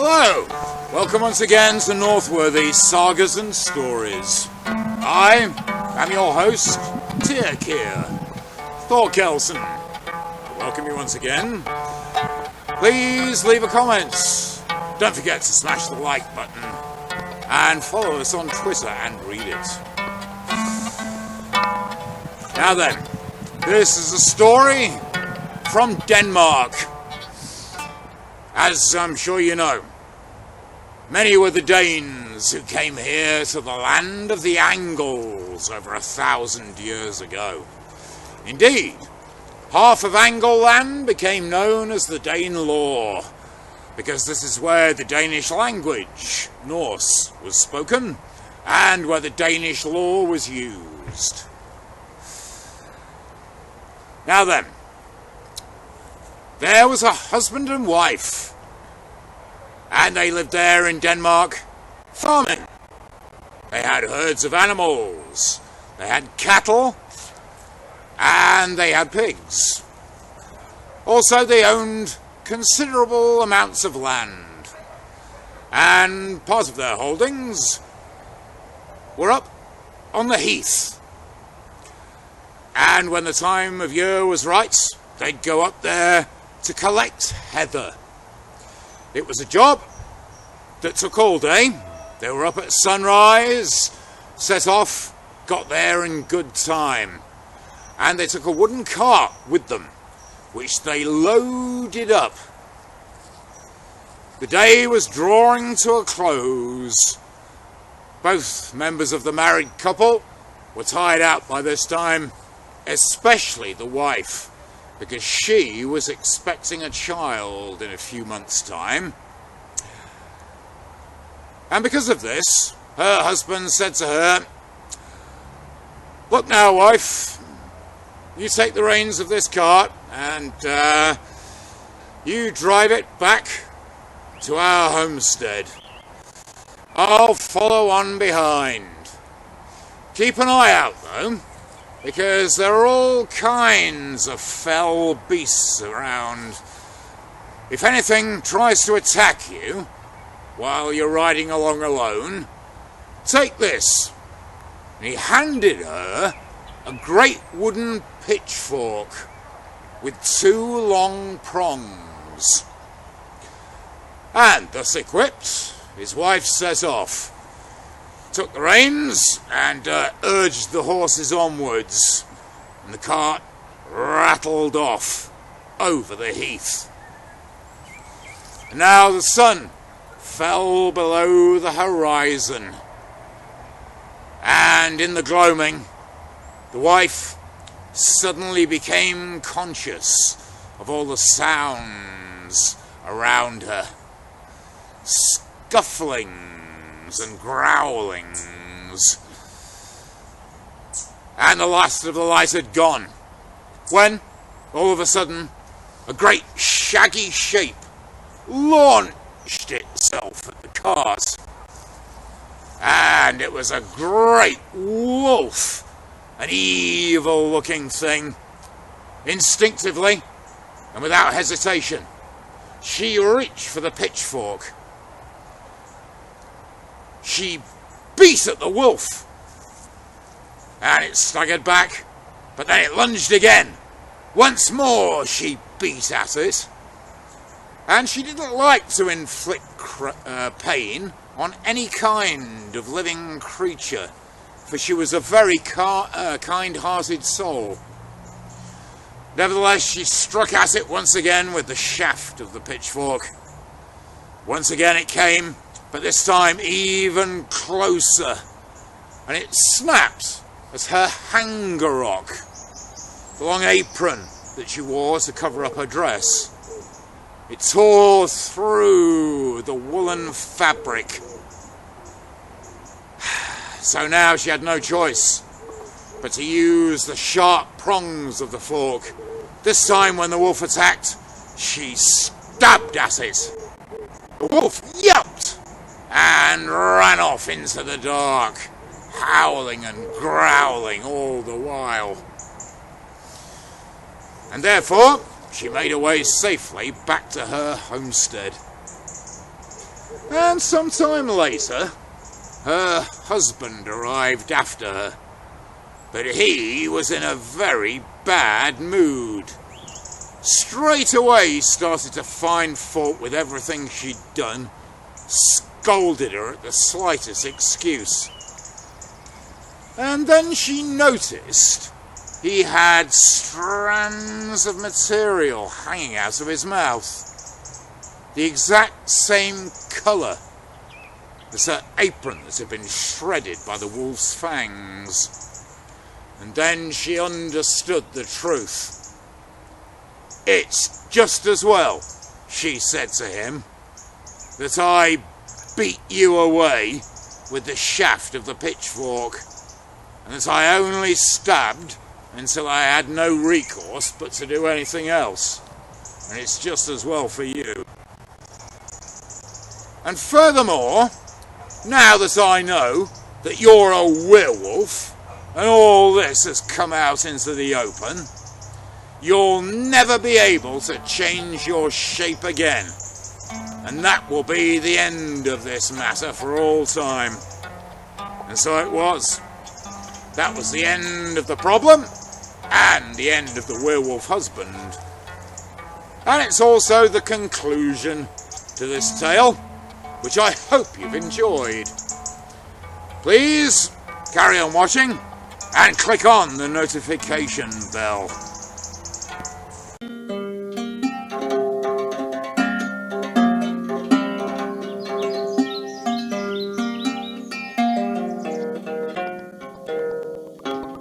Hello! Welcome once again to Northworthy Sagas and Stories. I am your host, Tirkir Thorkelson. I welcome you once again. Please leave a comment. Don't forget to smash the like button. And follow us on Twitter and read it. Now then, this is a story from Denmark. As I'm sure you know, many were the Danes who came here to the land of the Angles over 1,000 years ago. Indeed, half of Angleland became known as the Danelaw, because this is where the Danish language, Norse, was spoken, and where the Danish law was used. Now then, there was a husband and wife, and they lived there in Denmark, farming. They had herds of animals, they had cattle, and they had pigs. Also, they owned considerable amounts of land, and part of their holdings were up on the heath. And when the time of year was right, they'd go up there to collect heather. It was a job that took all day. They were up at sunrise, set off, got there in good time. And they took a wooden cart with them, which they loaded up. The day was drawing to a close. Both members of the married couple were tired out by this time, especially the wife, because she was expecting a child in a few months' time. And because of this, her husband said to her, "Look now, wife, you take the reins of this cart and you drive it back to our homestead. I'll follow on behind. Keep an eye out, though, because there are all kinds of fell beasts around. If anything tries to attack you while you're riding along alone, take this." And he handed her a great wooden pitchfork with 2 long prongs. And thus equipped, his wife set off, took the reins and urged the horses onwards, and the cart rattled off over the heath. And now the sun fell below the horizon, and in the gloaming, the wife suddenly became conscious of all the sounds around her. Scufflings and growlings, and the last of the light had gone, when, all of a sudden, a great shaggy shape launched itself at the cart, and it was a great wolf, an evil-looking thing. Instinctively, and without hesitation, she reached for the pitchfork. She beat at the wolf, and it staggered back, but then it lunged again. Once more she beat at it, and she didn't like to inflict pain on any kind of living creature, for she was a very kind-hearted soul. Nevertheless, she struck at it once again with the shaft of the pitchfork. Once again it came, but this time even closer, and it snapped at her hangarock, the long apron that she wore to cover up her dress. It tore through the woolen fabric. So now she had no choice but to use the sharp prongs of the fork. This time when the wolf attacked, she stabbed at it. The wolf yelped and ran off into the dark, howling and growling all the while. And therefore, she made her way safely back to her homestead. And some time later, her husband arrived after her. But he was in a very bad mood. Straight away he started to find fault with everything she'd done, scolded her at the slightest excuse. And then she noticed he had strands of material hanging out of his mouth, the exact same colour as her apron that had been shredded by the wolf's fangs. And then she understood the truth. "It's just as well," she said to him, "that I beat you away with the shaft of the pitchfork, and that I only stabbed until I had no recourse but to do anything else. And it's just as well for you. And furthermore, now that I know that you're a werewolf, and all this has come out into the open, you'll never be able to change your shape again. And that will be the end of this matter for all time." And so it was. That was the end of the problem, and the end of the werewolf husband. And it's also the conclusion to this tale, which I hope you've enjoyed. Please carry on watching and click on the notification bell.